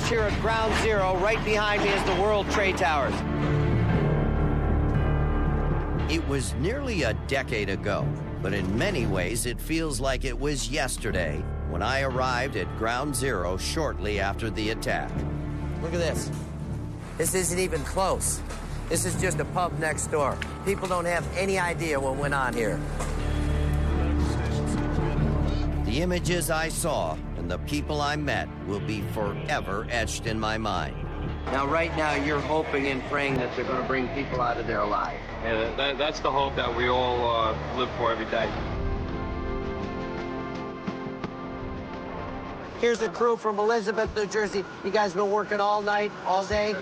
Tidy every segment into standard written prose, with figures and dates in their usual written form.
West here at Ground Zero. Right behind me is the World Trade Towers. It was nearly a decade ago, but in many ways it feels like it was yesterday when I arrived at Ground Zero shortly after the attack. Look at this. This isn't even close. This is just a pub next door. People don't have any idea what went on here. The images I saw and the people I met will be forever etched in my mind. Now, right now, you're hoping and praying that they're going to bring people out of there alive. Yeah, that's the hope that we all live for every day. Here's a crew from Elizabeth, New Jersey. You guys been working all night, all day?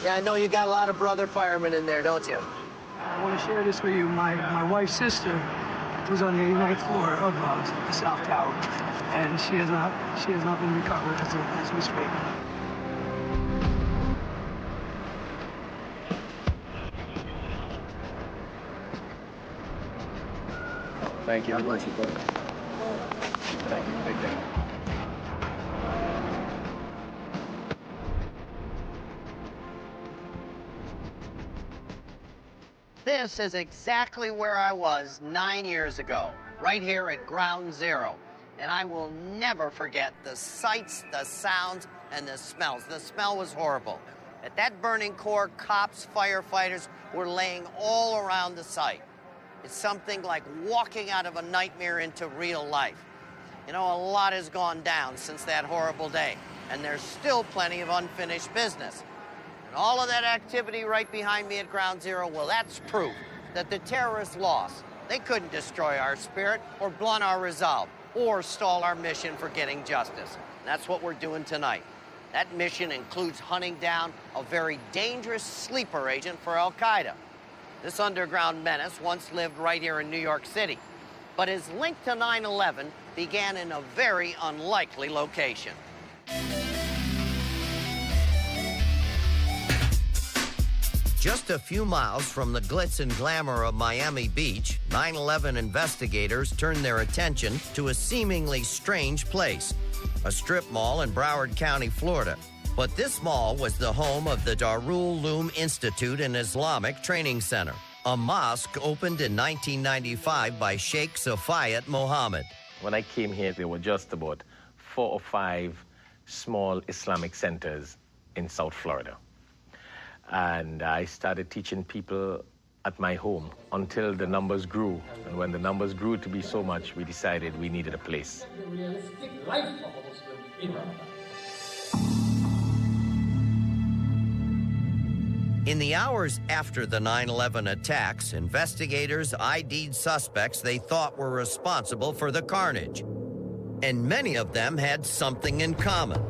Yeah, I know you got a lot of brother firemen in there, don't you? I want to share this with you. My wife's sister was on the 89th floor of the South Tower, and she has not been recovered as we speak. Thank you. God bless you, brother. Thank you. Take care. This is exactly where I was 9 years ago, right here at Ground Zero. And I will never forget the sights, the sounds, and the smells. The smell was horrible. At that burning core, cops, firefighters were laying all around the site. It's something like walking out of a nightmare into real life. You know, a lot has gone down since that horrible day, and there's still plenty of unfinished business. And all of that activity right behind me at Ground Zero, well, that's proof that the terrorists lost. They couldn't destroy our spirit or blunt our resolve or stall our mission for getting justice. And that's what we're doing tonight. That mission includes hunting down a very dangerous sleeper agent for Al-Qaeda. This underground menace once lived right here in New York City, but his link to 9/11 began in a very unlikely location. Just a few miles from the glitz and glamour of Miami Beach, 9/11 investigators turned their attention to a seemingly strange place, a strip mall in Broward County, Florida. But this mall was the home of the Darul Uloom Institute and Islamic Training Center, a mosque opened in 1995 by Sheikh Safayat Mohammed. When I came here, there were just about 4 or 5 small Islamic centers in South Florida. And I started teaching people at my home until the numbers grew. And when the numbers grew to be so much, we decided we needed a place. In the hours after the 9/11 attacks, investigators ID'd suspects they thought were responsible for the carnage. And many of them had something in common.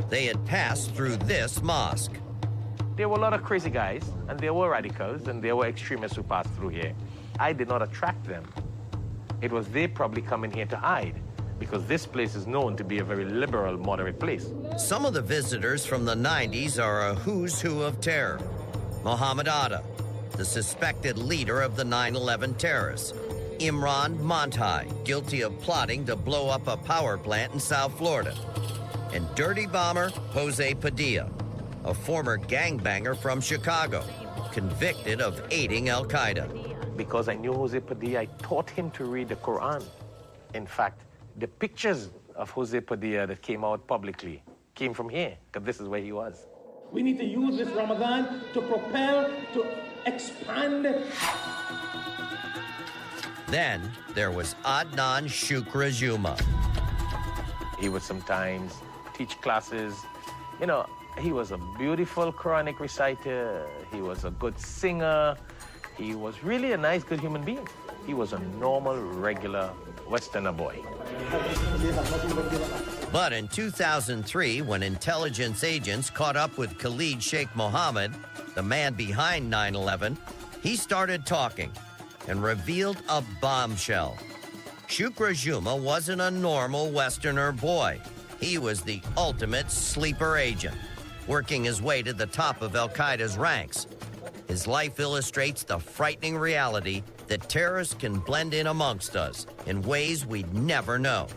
They had passed through this mosque. There were a lot of crazy guys, and there were radicals, and there were extremists who passed through here. I did not attract them. It was they probably coming here to hide, because this place is known to be a very liberal, moderate place. Some of the visitors from the 90s are a who's who of terror. Mohammed Atta, the suspected leader of the 9/11 terrorists. Imran Montai, guilty of plotting to blow up a power plant in South Florida. And dirty bomber Jose Padilla, a former gangbanger from Chicago, convicted of aiding Al-Qaeda. Because I knew Jose Padilla, I taught him to read the Quran. In fact, the pictures of Jose Padilla that came out publicly came from here, because this is where he was. We need to use this Ramadan to propel, to expand. Then there was Adnan Shukra Juma. He would sometimes teach classes. You know, he was a beautiful Quranic reciter. He was a good singer. He was really a nice, good human being. He was a normal, regular Westerner boy. But in 2003, when intelligence agents caught up with Khalid Sheikh Mohammed, the man behind 9/11, he started talking and revealed a bombshell. Shukra Juma wasn't a normal Westerner boy. He was the ultimate sleeper agent, working his way to the top of Al-Qaeda's ranks. His life illustrates the frightening reality that terrorists can blend in amongst us in ways we'd never know.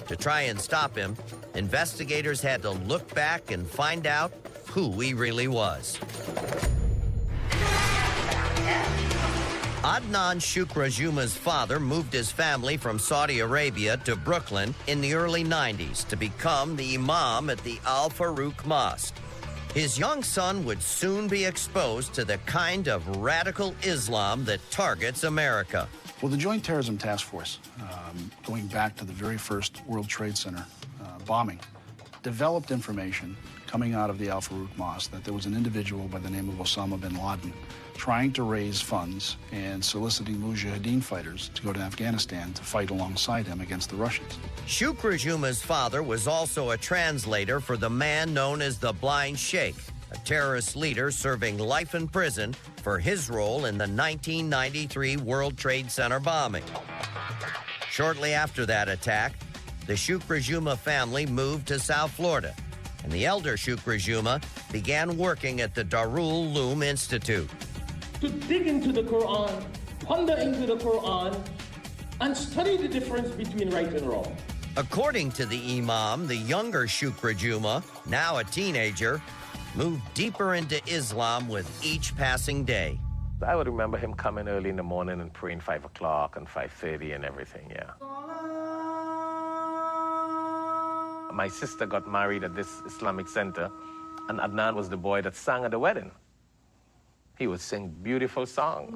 To try and stop him, investigators had to look back and find out who he really was. Adnan Shukrajuma's father moved his family from Saudi Arabia to Brooklyn in the early 90s to become the imam at the Al Farouk Mosque. His young son would soon be exposed to the kind of radical Islam that targets America. Well, the Joint Terrorism Task Force, going back to the very first World Trade Center bombing, developed information coming out of the Al Farouk Mosque that there was an individual by the name of Osama bin Laden trying to raise funds and soliciting Mujahideen fighters to go to Afghanistan to fight alongside him against the Russians. Shukrajuma's father was also a translator for the man known as the Blind Sheikh, a terrorist leader serving life in prison for his role in the 1993 World Trade Center bombing. Shortly after that attack, the Shukrajuma family moved to South Florida, and the elder Shukrajuma began working at the Darul Uloom Institute. To dig into the Quran, ponder into the Quran, and study the difference between right and wrong. According to the imam, the younger Shukrajuma, now a teenager, moved deeper into Islam with each passing day. I would remember him coming early in the morning and praying 5 o'clock and 5:30 and everything, yeah. My sister got married at this Islamic center, and Adnan was the boy that sang at the wedding. He would sing beautiful songs.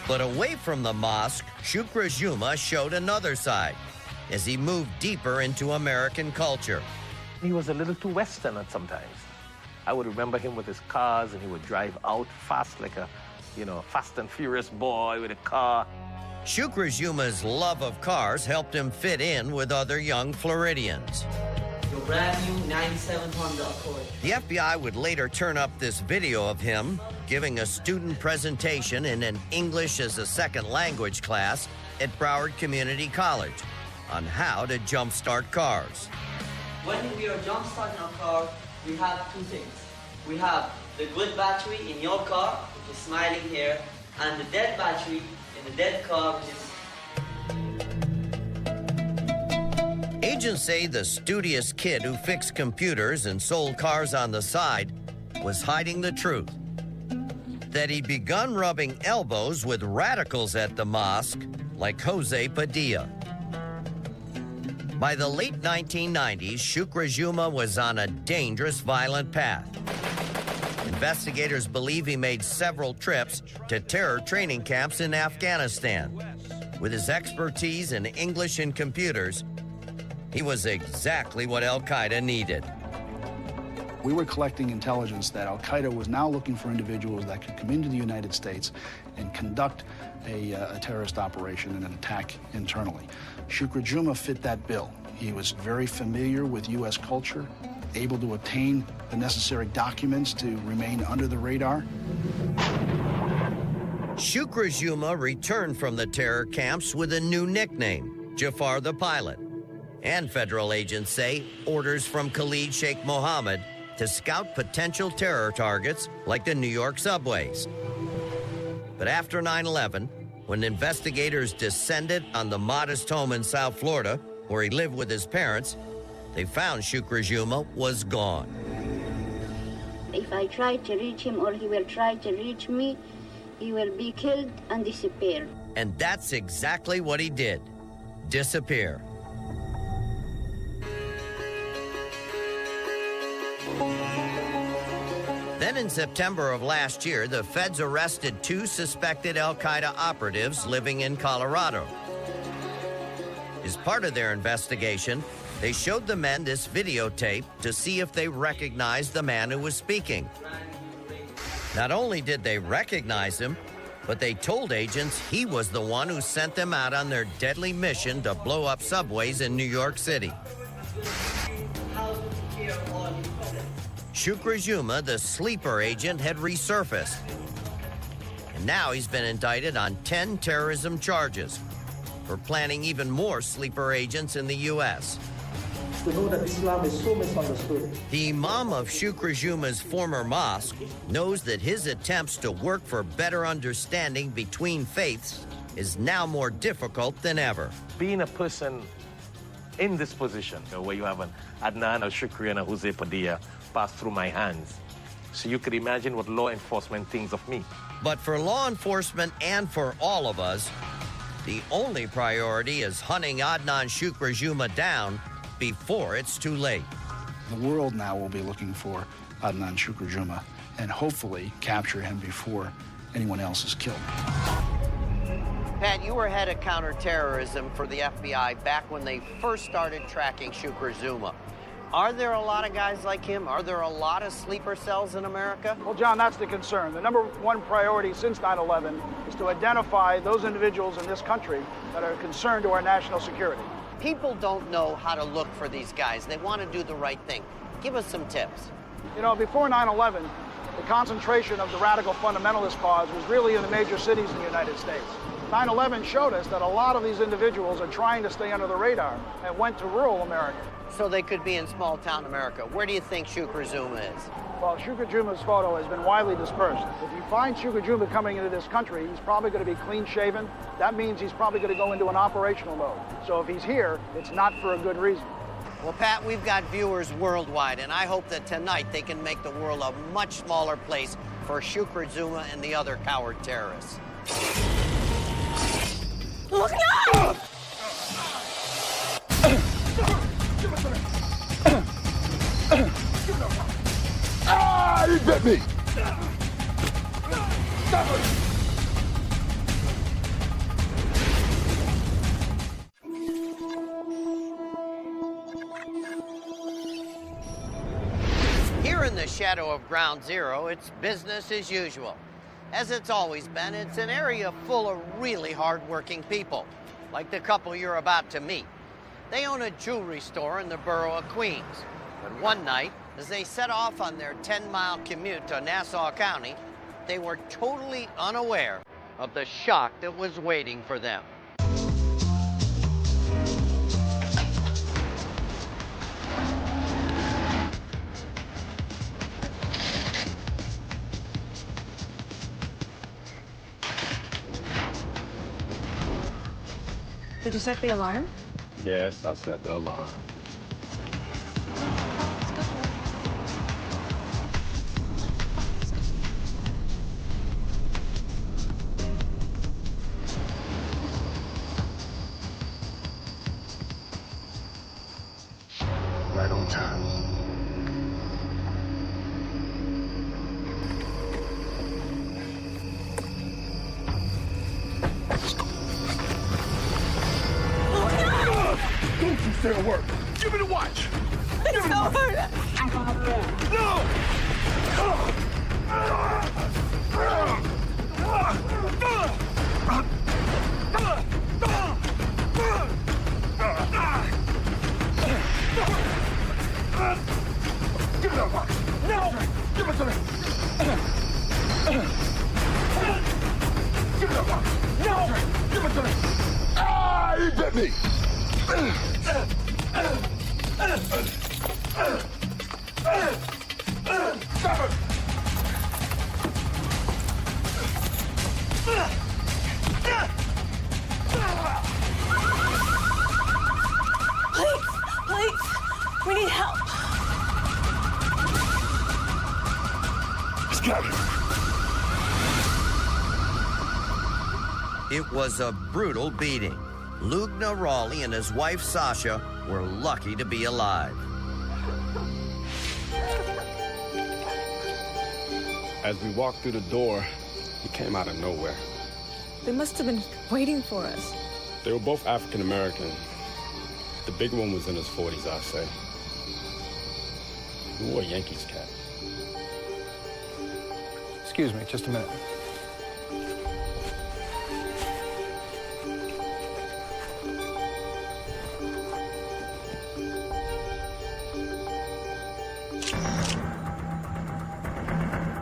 But away from the mosque, Shukrajuma showed another side as he moved deeper into American culture. He was a little too Western at sometimes. I would remember him with his cars, and he would drive out fast like a, Fast and Furious boy with a car. Shukrajuma's love of cars helped him fit in with other young Floridians. Your brand new 97 Honda Accord. The FBI would later turn up this video of him giving a student presentation in an English as a second language class at Broward Community College on how to jumpstart cars. When we are jumpstarting our car, we have two things. We have the good battery in your car, which is smiling here, and the dead battery in the dead car, which is... Agents say the studious kid who fixed computers and sold cars on the side was hiding the truth. That he'd begun rubbing elbows with radicals at the mosque, like Jose Padilla. By the late 1990s, Shukrajuma was on a dangerous, violent path. Investigators believe he made several trips to terror training camps in Afghanistan. With his expertise in English and computers, he was exactly what Al-Qaeda needed. We were collecting intelligence that Al-Qaeda was now looking for individuals that could come into the United States and conduct a terrorist operation and an attack internally. Shukrajuma fit that bill. He was very familiar with U.S. culture, able to obtain the necessary documents to remain under the radar. Shukrajuma returned from the terror camps with a new nickname, Jafar the Pilot. And federal agents say orders from Khalid Sheikh Mohammed to scout potential terror targets like the New York subways. But after 9/11, when investigators descended on the modest home in South Florida, where he lived with his parents, they found Shukrajuma was gone. If I try to reach him or he will try to reach me, he will be killed and disappear. And that's exactly what he did, disappear. Then in September of last year, the feds arrested 2 suspected Al-Qaeda operatives living in Colorado. As part of their investigation, they showed the men this videotape to see if they recognized the man who was speaking. Not only did they recognize him, but they told agents he was the one who sent them out on their deadly mission to blow up subways in New York City. Shukrajuma, the sleeper agent, had resurfaced. And now he's been indicted on 10 terrorism charges for planning even more sleeper agents in the U.S. to know that Islam is so misunderstood. The Imam of Shukrajuma's former mosque knows that his attempts to work for better understanding between faiths is now more difficult than ever. Being a person in this position, where you have an Adnan, a Shukri, and a Jose Padilla pass through my hands, so you could imagine what law enforcement thinks of me. But for law enforcement and for all of us, the only priority is hunting Adnan Shukrajuma down before it's too late. The world now will be looking for Adnan Shukrajuma and hopefully capture him before anyone else is killed. Pat, you were head of counterterrorism for the FBI back when they first started tracking Shukrajuma. Are there a lot of guys like him? Are there a lot of sleeper cells in America? Well, John, that's the concern. The number one priority since 9/11 is to identify those individuals in this country that are concerned to our national security. People don't know how to look for these guys. They want to do the right thing. Give us some tips. You know, before 9/11, the concentration of the radical fundamentalist cause was really in the major cities in the United States. 9/11 showed us that a lot of these individuals are trying to stay under the radar and went to rural America. So they could be in small-town America. Where do you think Shukrajuma is? Well, Shukrajuma's photo has been widely dispersed. If you find Shukrajuma coming into this country, he's probably going to be clean-shaven. That means he's probably going to go into an operational mode. So if he's here, it's not for a good reason. Well, Pat, we've got viewers worldwide, and I hope that tonight they can make the world a much smaller place for Shukrajuma and the other coward terrorists. Look out! Ah, he bit me! Stop it! Here in the shadow of Ground Zero, it's business as usual. As it's always been, it's an area full of really hard-working people, like the couple you're about to meet. They own a jewelry store in the borough of Queens. But one night, as they set off on their 10-mile commute to Nassau County, they were totally unaware of the shock that was waiting for them. Did you set the alarm? Yes, I set the alarm. Right on time. Don't you fair work. Give me the watch. Give me the watch. No! Give me that watch. No! Give it to me. Give me that watch. No! Give it to me. Ah, he bit me. Stop it! Please, we need help. Let's get him. It was a brutal beating. Lugna Raleigh and his wife Sasha were lucky to be alive. As we walked through the door, he came out of nowhere. They must have been waiting for us. They were both African American. The big one was in his 40s, I'd say. He wore a Yankees cap. Excuse me, just a minute.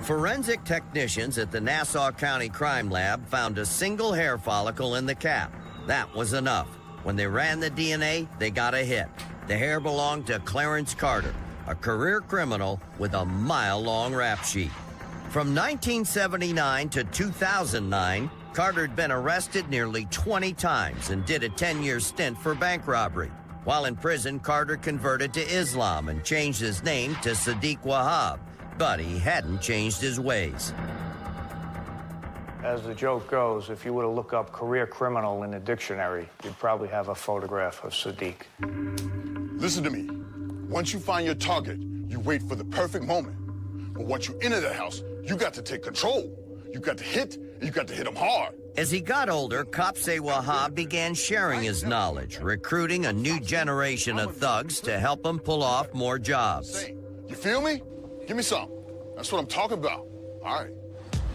Forensic technicians at the Nassau County Crime Lab found a single hair follicle in the cap. That was enough. When they ran the DNA, they got a hit. The hair belonged to Clarence Carter, a career criminal with a mile-long rap sheet. From 1979 to 2009, Carter had been arrested nearly 20 times and did a 10-year stint for bank robbery. While in prison, Carter converted to Islam and changed his name to Sadiq Wahab, but he hadn't changed his ways. As the joke goes, if you were to look up career criminal in a dictionary, you'd probably have a photograph of Sadiq. Listen to me. Once you find your target, you wait for the perfect moment. But once you enter the house, you got to take control. You got to hit, and you got to hit them hard. As he got older, cops say Wahab began sharing his knowledge, recruiting a new generation of thugs to help him pull off more jobs. You feel me? Give me some. That's what I'm talking about. All right.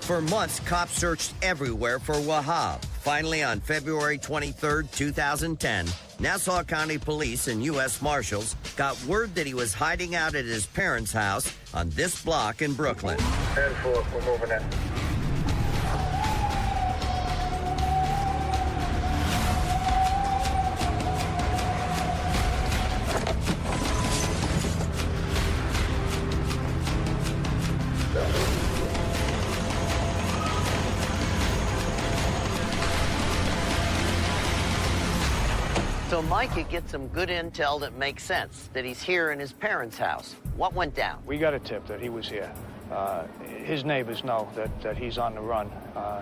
For months, cops searched everywhere for Wahab. Finally, on February 23, 2010, Nassau County Police and U.S. Marshals got word that he was hiding out at his parents' house on this block in Brooklyn. 10-4, we're moving in. So Mike could get some good intel that makes sense, that he's here in his parents' house. What went down? We got a tip that he was here. His neighbors know that he's on the run.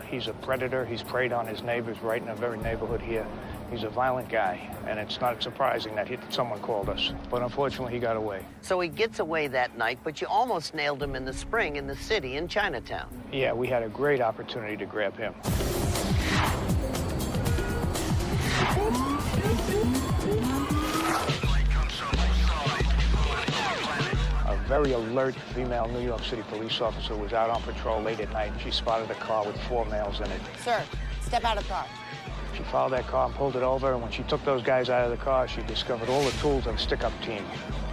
He's a predator. He's preyed on his neighbors right in the very neighborhood here. He's a violent guy, and it's not surprising that someone called us. But unfortunately, he got away. So he gets away that night, but you almost nailed him in the spring in the city in Chinatown. Yeah, we had a great opportunity to grab him. A very alert female New York City police officer was out on patrol late at night, and she spotted a car with 4 males in it. Sir, step out of the car. She followed that car and pulled it over, and when she took those guys out of the car, she discovered all the tools of a stick-up team.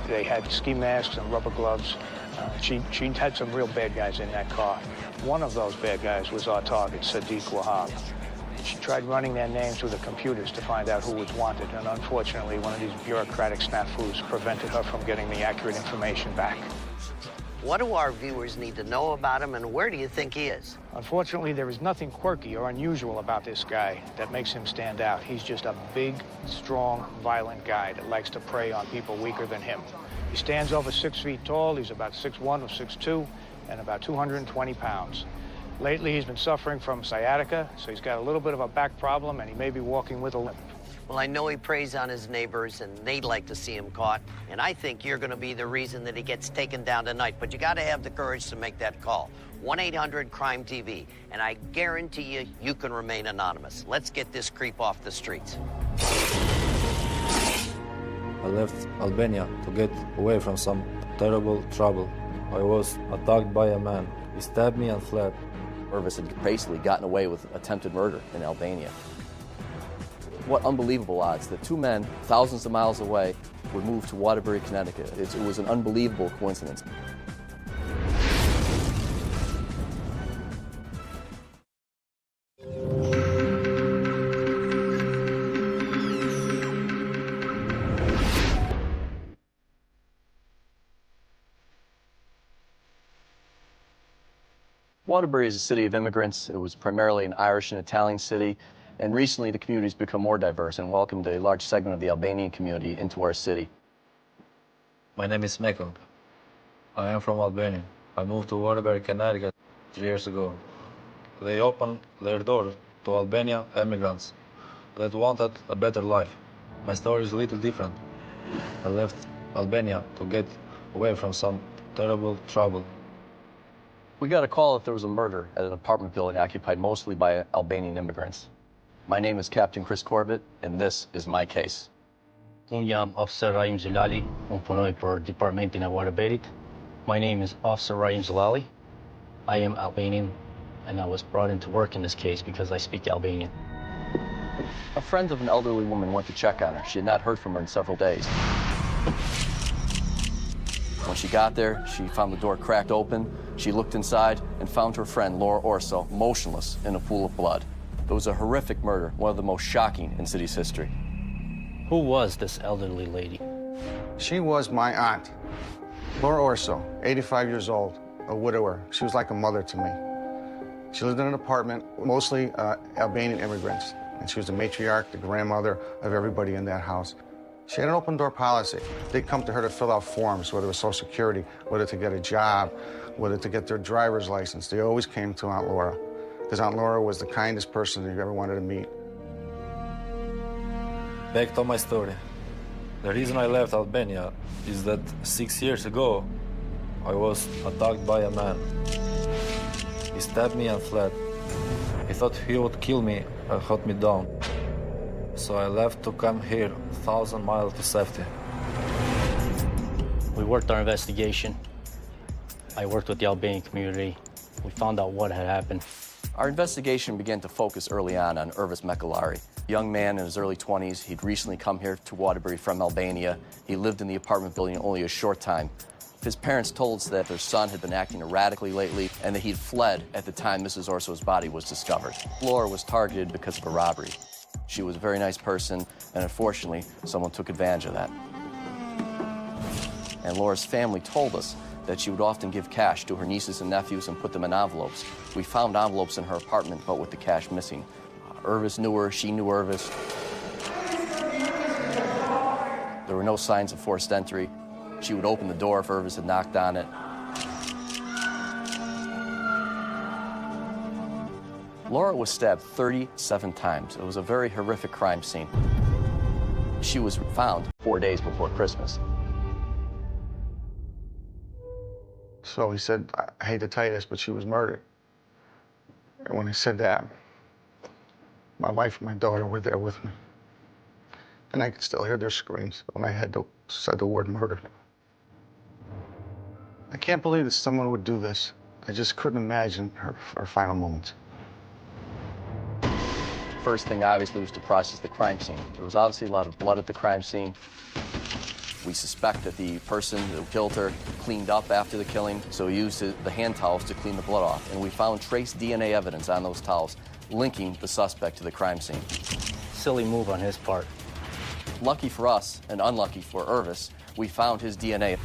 They had ski masks and rubber gloves. She had some real bad guys in that car. One of those bad guys was our target, Sadiq Wahab. She tried running their names through the computers to find out who was wanted, and unfortunately, one of these bureaucratic snafus prevented her from getting the accurate information back. What do our viewers need to know about him, and where do you think he is? Unfortunately, there is nothing quirky or unusual about this guy that makes him stand out. He's just a big, strong, violent guy that likes to prey on people weaker than him. He stands over 6 feet tall. He's about 6'1" or 6'2", and about 220 pounds. Lately, he's been suffering from sciatica, so he's got a little bit of a back problem, and he may be walking with a limp. Well, I know he preys on his neighbors, and they'd like to see him caught. And I think you're going to be the reason that he gets taken down tonight. But you got to have the courage to make that call. 1-800-CRIME-TV. And I guarantee you, you can remain anonymous. Let's get this creep off the streets. I left Albania to get away from some terrible trouble. I was attacked by a man. He stabbed me and fled. Irvis had basically gotten away with attempted murder in Albania. What unbelievable odds that 2 men, thousands of miles away, would move to Waterbury, Connecticut. It was an unbelievable coincidence. Waterbury is a city of immigrants. It was primarily an Irish and Italian city, and recently the community's become more diverse and welcomed a large segment of the Albanian community into our city. My name is Meko. I am from Albania. I moved to Waterbury, Connecticut 3 years ago. They opened their door to Albanian immigrants that wanted a better life. My story is a little different. I left Albania to get away from some terrible trouble. We got a call that there was a murder at an apartment building occupied mostly by Albanian immigrants. My name is Captain Chris Corbett, and this is my case. Unë jam Officer Rahim Zilali, unë punoj për Departamentin e Waterburyt. My name is Officer Rahim Zilali. I am Albanian, and I was brought in to work in this case because I speak Albanian. A friend of an elderly woman went to check on her. She had not heard from her in several days. When she got there, she found the door cracked open. She looked inside and found her friend, Laura Orso, motionless in a pool of blood. It was a horrific murder, one of the most shocking in city's history. Who was this elderly lady? She was my aunt, Laura Orso, 85 years old, a widower. She was like a mother to me. She lived in an apartment, mostly Albanian immigrants, and she was the matriarch, the grandmother of everybody in that house. She had an open door policy. They'd come to her to fill out forms, whether it was Social Security, whether to get a job, whether to get their driver's license. They always came to Aunt Laura, because Aunt Laura was the kindest person you ever wanted to meet. Back to my story. The reason I left Albania is that 6 years ago, I was attacked by a man. He stabbed me and fled. He thought he would kill me and hunt me down. So I left to come here, 1,000 miles to Sept. We worked our investigation. I worked with the Albanian community. We found out what had happened. Our investigation began to focus early on Irvis Mekalari. A young man in his early 20s. He'd recently come here to Waterbury from Albania. He lived in the apartment building only a short time. His parents told us that their son had been acting erratically lately and that he'd fled at the time Mrs. Orso's body was discovered. Laura was targeted because of a robbery. She was a very nice person, and unfortunately, someone took advantage of that. And Laura's family told us that she would often give cash to her nieces and nephews and put them in envelopes. We found envelopes in her apartment, but with the cash missing. Irvis knew her, she knew Irvis. There were no signs of forced entry. She would open the door if Irvis had knocked on it. Laura was stabbed 37 times. It was a very horrific crime scene. She was found 4 days before Christmas. So he said, I hate to tell you this, but she was murdered. And when he said that, my wife and my daughter were there with me. And I could still hear their screams when I said the word murder. I can't believe that someone would do this. I just couldn't imagine her final moments. First thing, obviously, was to process the crime scene. There was obviously a lot of blood at the crime scene. We suspect that the person who killed her cleaned up after the killing, so he used the hand towels to clean the blood off. And we found trace DNA evidence on those towels linking the suspect to the crime scene. Silly move on his part. Lucky for us, and unlucky for Irvis, we found his DNA.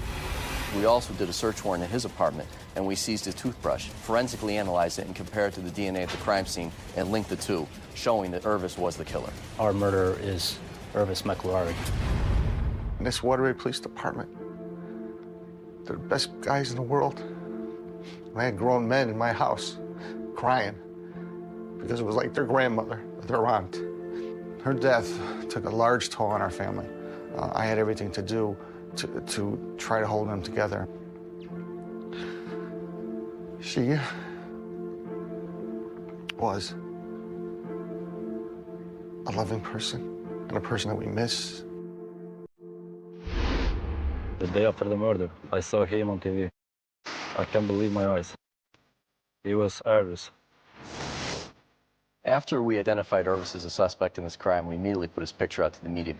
We also did a search warrant in his apartment, and we seized his toothbrush, forensically analyzed it, and compared it to the DNA at the crime scene, and linked the two, showing that Irvis was the killer. Our murderer is Irvis Mekalari. In this Waterbury Police Department, they're the best guys in the world. I had grown men in my house crying because it was like their grandmother, their aunt. Her death took a large toll on our family. I had everything to do to try to hold them together. She was a loving person and a person that we miss. The day after the murder, I saw him on TV. I can't believe my eyes. He was Irvis. After we identified Irvis as a suspect in this crime, we immediately put his picture out to the media.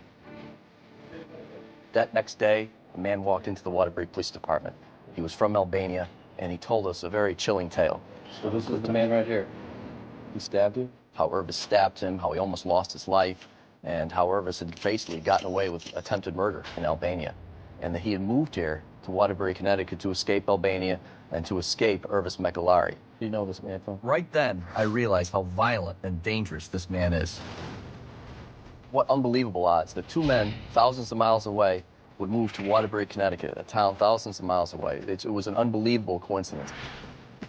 That next day, a man walked into the Waterbury Police Department. He was from Albania, and he told us a very chilling tale. So this is the man right here. He stabbed you? How Irvis stabbed him, how he almost lost his life, and how Irvis had basically gotten away with attempted murder in Albania. And that he had moved here to Waterbury, Connecticut to escape Albania and to escape Irvis Mekalari. Do you know this man from? Right then, I realized how violent and dangerous this man is. What unbelievable odds that two men thousands of miles away would move to Waterbury, Connecticut, a town thousands of miles away. It was an unbelievable coincidence.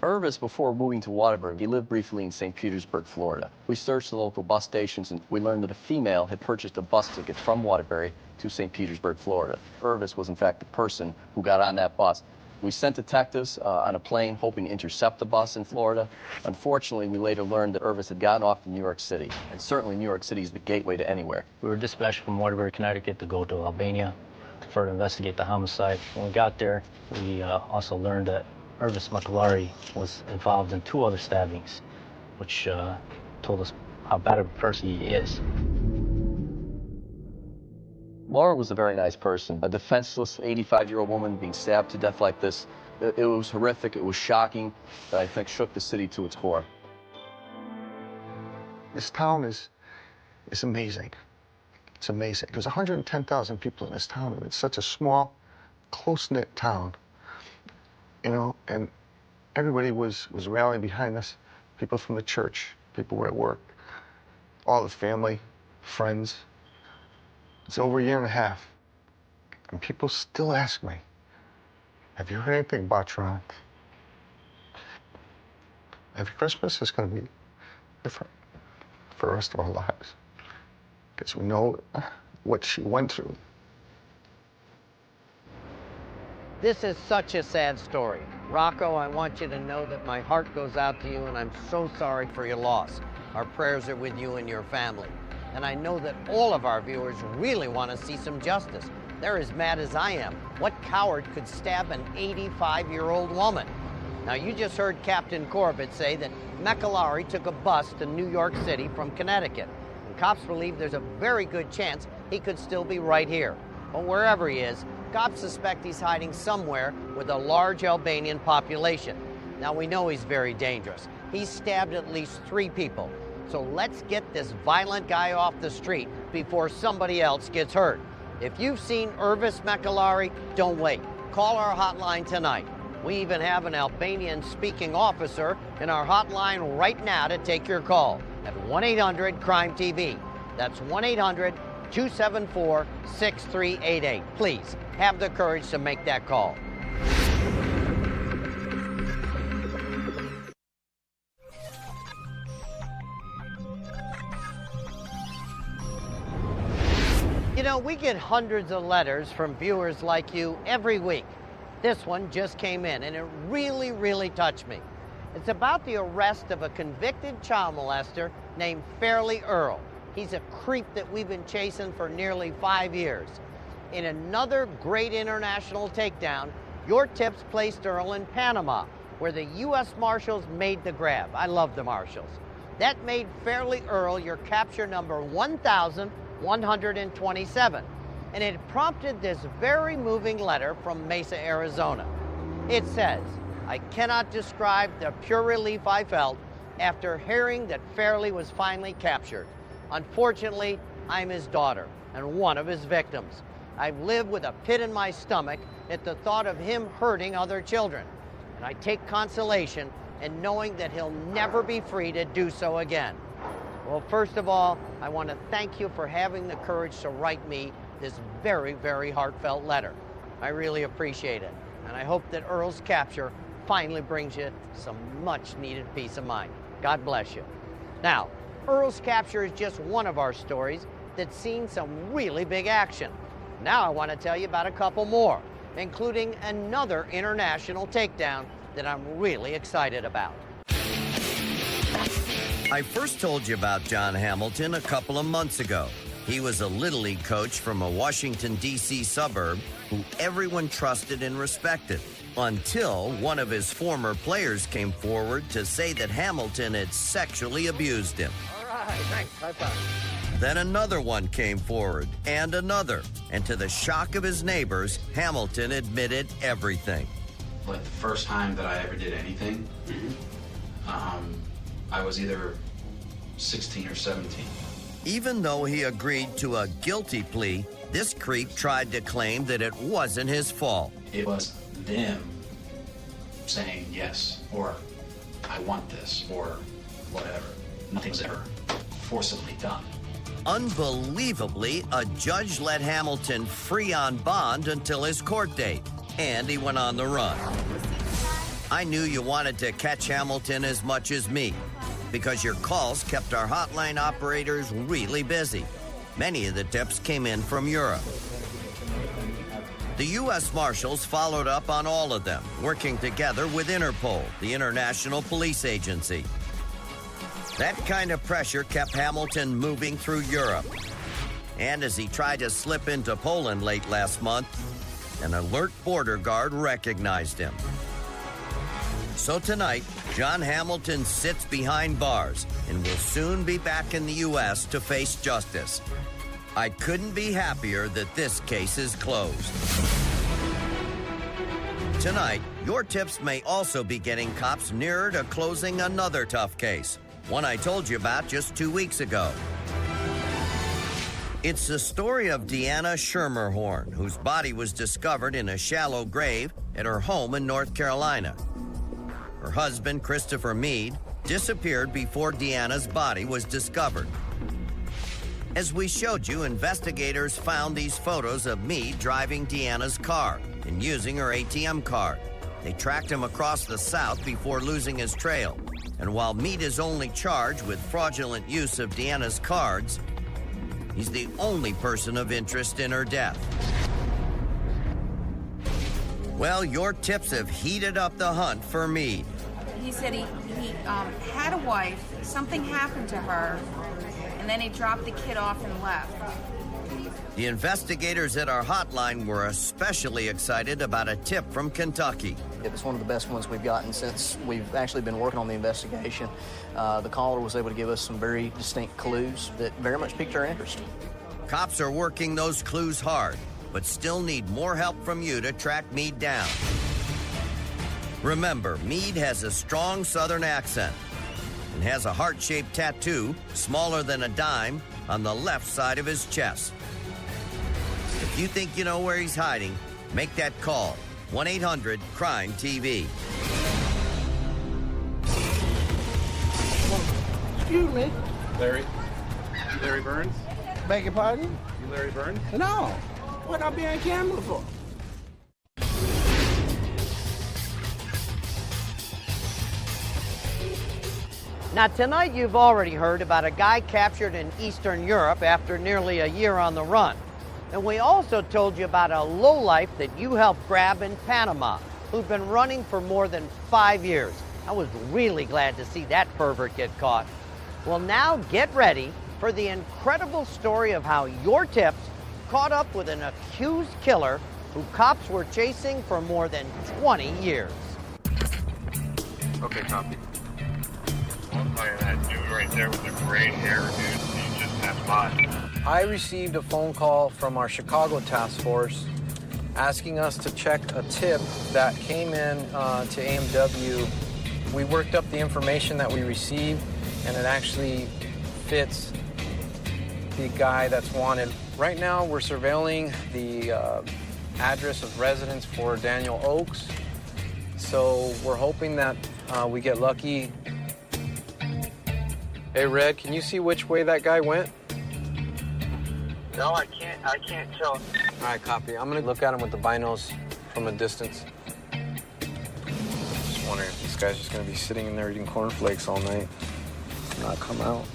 Irvis, before moving to Waterbury, he lived briefly in St. Petersburg, Florida. We searched the local bus stations, and we learned that a female had purchased a bus ticket from Waterbury to St. Petersburg, Florida. Irvis was, in fact, the person who got on that bus. We sent detectives on a plane hoping to intercept the bus in Florida. Unfortunately, we later learned that Irvis had gotten off in New York City, and certainly New York City is the gateway to anywhere. We were dispatched from Waterbury, Connecticut to go to Albania to further investigate the homicide. When we got there, we also learned that Irvis Mekalari was involved in 2 other stabbings, which told us how bad of a person he is. Laura was a very nice person. A defenseless 85-year-old woman being stabbed to death like this. It was horrific, it was shocking, I think shook the city to its core. This town is amazing. It's amazing. There's 110,000 people in this town, and it's such a small, close-knit town, you know, and everybody was rallying behind us. People from the church, people were at work, all the family, friends. It's over a year and a half, and people still ask me, have you heard anything about Tron? Every Christmas is going to be different for the rest of our lives, because we know what she went through. This is such a sad story. Rocco, I want you to know that my heart goes out to you, and I'm so sorry for your loss. Our prayers are with you and your family. And I know that all of our viewers really want to see some justice. They're as mad as I am. What coward could stab an 85-year-old woman? Now, you just heard Captain Corbett say that McAlary took a bus to New York City from Connecticut. And cops believe there's a very good chance he could still be right here. But wherever he is, cops suspect he's hiding somewhere with a large Albanian population. Now, we know he's very dangerous. He's stabbed at least 3 people. So let's get this violent guy off the street before somebody else gets hurt. If you've seen Irvis McAlary, don't wait. Call our hotline tonight. We even have an Albanian-speaking officer in our hotline right now to take your call at 1-800-CRIME-TV. That's 1-800-274-6388. Please, have the courage to make that call. You know, we get hundreds of letters from viewers like you every week. This one just came in, and it really, really touched me. It's about the arrest of a convicted child molester named Fairleigh Earl. He's a creep that we've been chasing for nearly 5 years. In another great international takedown, your tips placed Earl in Panama, where the U.S. Marshals made the grab. I love the Marshals. That made Fairleigh Earl your capture number 1,127. And it prompted this very moving letter from Mesa, Arizona. It says, I cannot describe the pure relief I felt after hearing that Fairleigh was finally captured. Unfortunately, I'm his daughter and one of his victims. I've lived with a pit in my stomach at the thought of him hurting other children. And I take consolation in knowing that he'll never be free to do so again. Well, first of all, I want to thank you for having the courage to write me this very, very heartfelt letter. I really appreciate it. And I hope that Earl's capture finally brings you some much needed peace of mind. God bless you. Now, Earl's capture is just one of our stories that's seen some really big action. Now I want to tell you about a couple more, including another international takedown that I'm really excited about. I first told you about John Hamilton a couple of months ago. He was a Little League coach from a Washington, D.C. suburb who everyone trusted and respected, until one of his former players came forward to say that Hamilton had sexually abused him. All right, thanks. High five. Then another one came forward, and another. And to the shock of his neighbors, Hamilton admitted everything. Like the first time that I ever did anything, I was either 16 or 17. Even though he agreed to a guilty plea, this creep tried to claim that it wasn't his fault. It was them saying yes, or I want this, or whatever. Nothing was ever forcibly done. Unbelievably, a judge let Hamilton free on bond until his court date, and he went on the run. I knew you wanted to catch Hamilton as much as me, because your calls kept our hotline operators really busy. Many of the tips came in from Europe. The U.S. Marshals followed up on all of them, working together with Interpol, the International Police Agency. That kind of pressure kept Hamilton moving through Europe. And as he tried to slip into Poland late last month, an alert border guard recognized him. So tonight, John Hamilton sits behind bars and will soon be back in the U.S. to face justice. I couldn't be happier that this case is closed. Tonight, your tips may also be getting cops nearer to closing another tough case, one I told you about just 2 weeks ago. It's the story of Deanna Schermerhorn, whose body was discovered in a shallow grave at her home in North Carolina. Her husband, Christopher Meade, disappeared before Deanna's body was discovered. As we showed you, investigators found these photos of Meade driving Deanna's car and using her ATM card. They tracked him across the South before losing his trail. And while Meade is only charged with fraudulent use of Deanna's cards, he's the only person of interest in her death. Well, your tips have heated up the hunt for Meade. He said he had a wife, something happened to her, and then he dropped the kid off and left. The investigators at our hotline were especially excited about a tip from Kentucky. It was one of the best ones we've gotten since we've actually been working on the investigation. The caller was able to give us some very distinct clues that very much piqued our interest. Cops are working those clues hard, but still need more help from you to track Meade down. Remember, Meade has a strong Southern accent and has a heart-shaped tattoo, smaller than a dime, on the left side of his chest. If you think you know where he's hiding, make that call. 1-800-CRIME-TV. Excuse me. Larry? You Larry Burns? Beg your pardon? You Larry Burns? No. What I be on camera for? Now, tonight you've already heard about a guy captured in Eastern Europe after nearly a year on the run. And we also told you about a lowlife that you helped grab in Panama, who'd been running for more than 5 years. I was really glad to see that pervert get caught. Well, now get ready for the incredible story of how your tips caught up with an accused killer who cops were chasing for more than 20 years. Okay, copy. That dude right there with the gray hair, dude, he just passed by. I received a phone call from our Chicago task force asking us to check a tip that came in to AMW. We worked up the information that we received, and it actually fits the guy that's wanted. Right now, we're surveilling the address of residence for Daniel Oaks, so we're hoping that we get lucky. Hey, Red, can you see which way that guy went? No, I can't tell. All right, copy. I'm gonna look at him with the binos from a distance. Just wondering if this guy's just gonna be sitting in there eating cornflakes all night and not come out.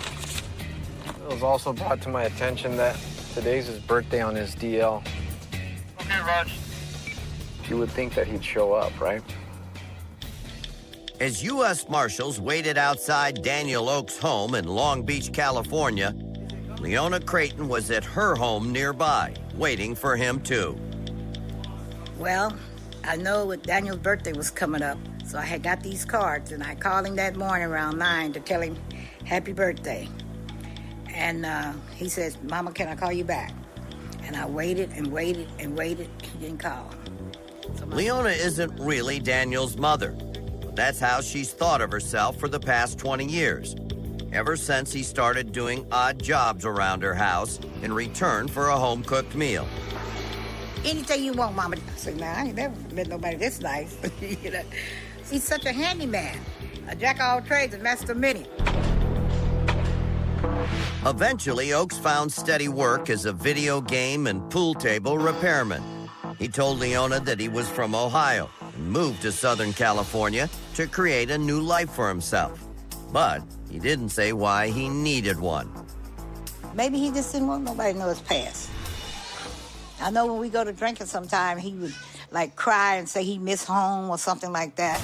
It was also brought to my attention that today's his birthday on his DL. Okay, Raj. You would think that he'd show up, right? As U.S. Marshals waited outside Daniel Oaks' home in Long Beach, California, Leona Creighton was at her home nearby, waiting for him too. Well, I know Daniel's birthday was coming up, so I had got these cards, and I called him that morning around 9 to tell him happy birthday. And he says, Mama, can I call you back? And I waited and waited and waited. He didn't call. So Leona isn't really Daniel's mother. That's how she's thought of herself for the past 20 years, ever since he started doing odd jobs around her house in return for a home-cooked meal. Anything you want, Mama. I said, nah, I ain't never met nobody this nice. You know, he's such a handyman, a jack of all trades and master of many. Eventually, Oaks found steady work as a video game and pool table repairman. He told Leona that he was from Ohio and moved to Southern California to create a new life for himself. But he didn't say why he needed one. Maybe he just didn't want nobody to know his past. I know when we go to drinking sometime, he would like cry and say he missed home or something like that.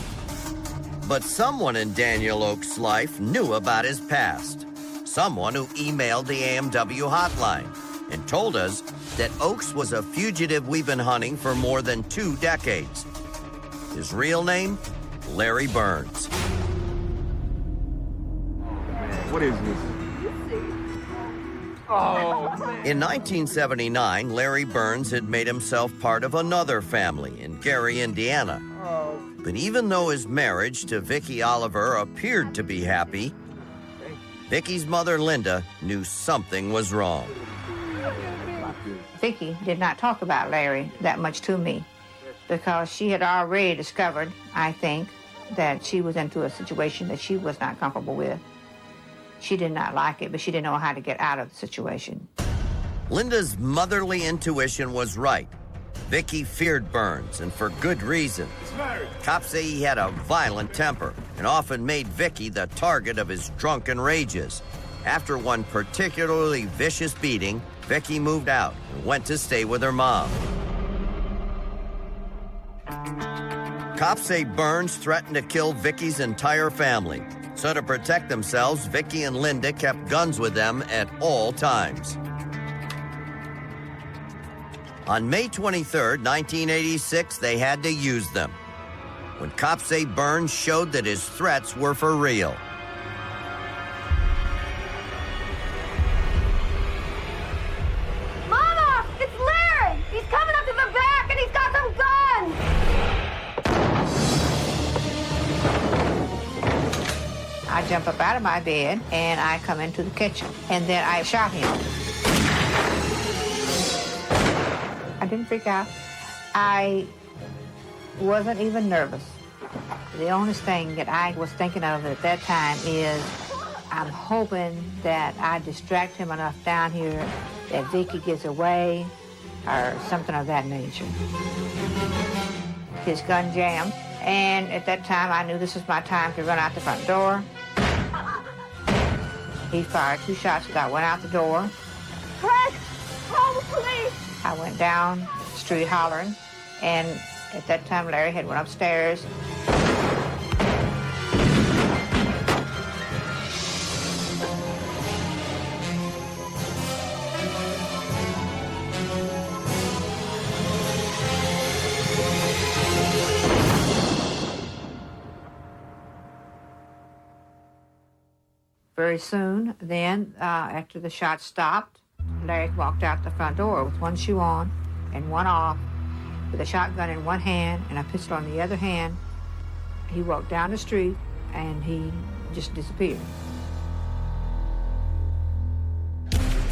But someone in Daniel Oaks' life knew about his past. Someone who emailed the AMW hotline and told us that Oaks was a fugitive we've been hunting for more than 2 decades. His real name, Larry Burns. What is this? Oh. In 1979, Larry Burns had made himself part of another family in Gary, Indiana. But even though his marriage to Vicki Oliver appeared to be happy, Vicki's mother, Linda, knew something was wrong. Vicky did not talk about Larry that much to me because she had already discovered, I think, that she was into a situation that she was not comfortable with. She did not like it, but she didn't know how to get out of the situation. Linda's motherly intuition was right. Vicky feared Burns, and for good reason. Cops say he had a violent temper and often made Vicky the target of his drunken rages. After one particularly vicious beating, Vicky moved out and went to stay with her mom. Cops say Burns threatened to kill Vicky's entire family. So to protect themselves, Vicky and Linda kept guns with them at all times. On May 23, 1986, they had to use them, when cops say Burns showed that his threats were for real. Mama! It's Larry! He's coming up to the back and he's got some guns! I jump up out of my bed and I come into the kitchen and then I shot him. I didn't freak out. I wasn't even nervous. The only thing that I was thinking of at that time is I'm hoping that I distract him enough down here that Vicky gets away or something of that nature. His gun jammed, and at that time I knew this was my time to run out the front door. He fired 2 shots as I went out the door. Craig, call the police! I went down the street hollering, and at that time Larry had went upstairs. Very soon, then, after the shot stopped, Larry walked out the front door with one shoe on and one off, with a shotgun in one hand and a pistol in the other hand. He walked down the street and he just disappeared.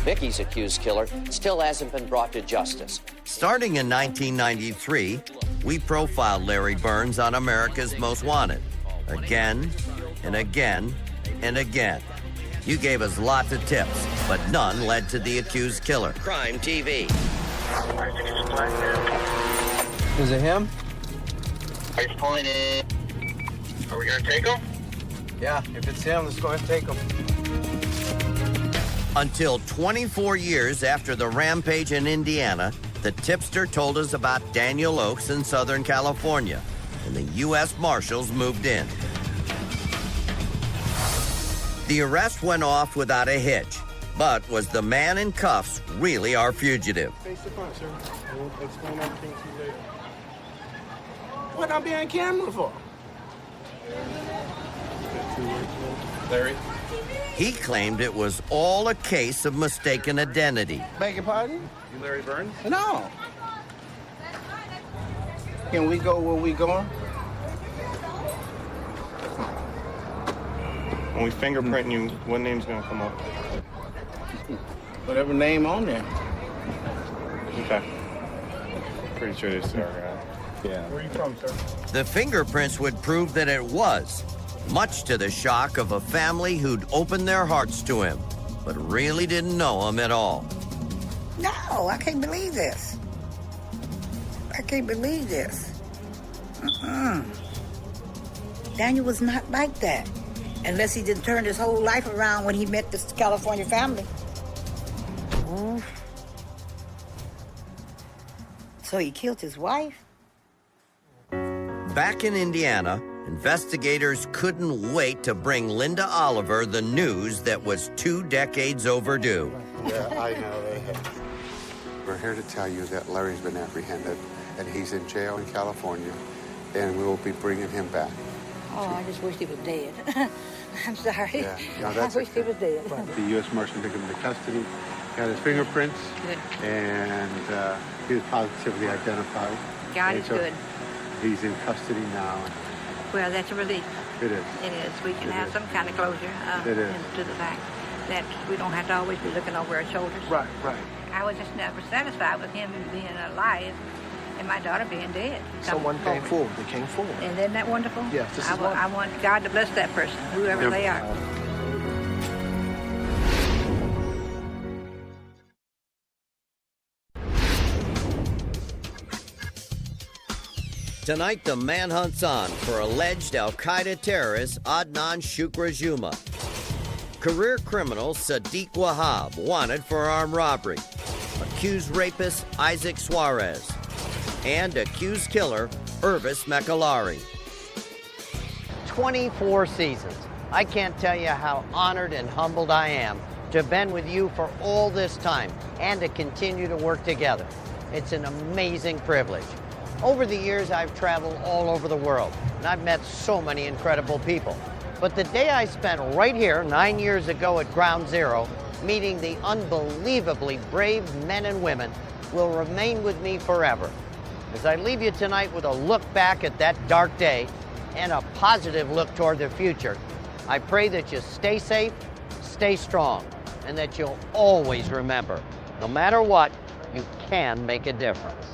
Vicky's accused killer still hasn't been brought to justice. Starting in 1993, we profiled Larry Burns on America's Most Wanted. Again and again and again. You gave us lots of tips, but none led to the accused killer. Crime TV. Is it him? He's pulling in. Are we gonna take him? Yeah, if it's him, let's go ahead and take him. Until 24 years after the rampage in Indiana, the tipster told us about Daniel Oaks in Southern California, and the U.S. Marshals moved in. The arrest went off without a hitch, but was the man in cuffs really our fugitive? Face the front, sir. We'll explain everything to you later. What I'm being camera for? Larry? He claimed it was all a case of mistaken identity. Beg your pardon? You Larry Burns? No. Can we go where we going? When we fingerprint you, what name's gonna come up? Whatever name on there. Okay. Pretty sure this is our guy. Yeah. Where are you from, sir? The fingerprints would prove that it was, much to the shock of a family who'd opened their hearts to him, but really didn't know him at all. No, I can't believe this. I can't believe this. Daniel was not like that. Unless he didn't turn his whole life around when he met this California family. So he killed his wife? Back in Indiana, investigators couldn't wait to bring Linda Oliver the news that was 2 decades overdue. Yeah, I know. We're here to tell you that Larry's been apprehended, and he's in jail in California, and we will be bringing him back. Oh, I just wish he was dead. I'm sorry. Yeah, no, that's I wish he was dead. The U.S. Marshal took him into custody, got his fingerprints, Good. and he was positively identified. God And is so good. He's in custody now. Well, that's a relief. It is. It is. We can It have is. some kind of closure It is. to the fact that we don't have to always be looking over our shoulders. Right. I was just never satisfied with him being alive and my daughter being dead. Someone came forward. They came forward. And isn't that wonderful? Yes, this is I want God to bless that person, whoever they are. Tonight, the manhunt's on for alleged al-Qaeda terrorist Adnan Shukra Juma. Career criminal Sadiq Wahab, wanted for armed robbery. Accused rapist Isaac Suarez. And accused killer Irvis Mekalari. 24 seasons. I can't tell you how honored and humbled I am to have been with you for all this time and to continue to work together. It's an amazing privilege. Over the years, I've traveled all over the world, and I've met so many incredible people. But the day I spent right here 9 years ago at Ground Zero, meeting the unbelievably brave men and women, will remain with me forever. As I leave you tonight with a look back at that dark day and a positive look toward the future, I pray that you stay safe, stay strong, and that you'll always remember, no matter what, you can make a difference.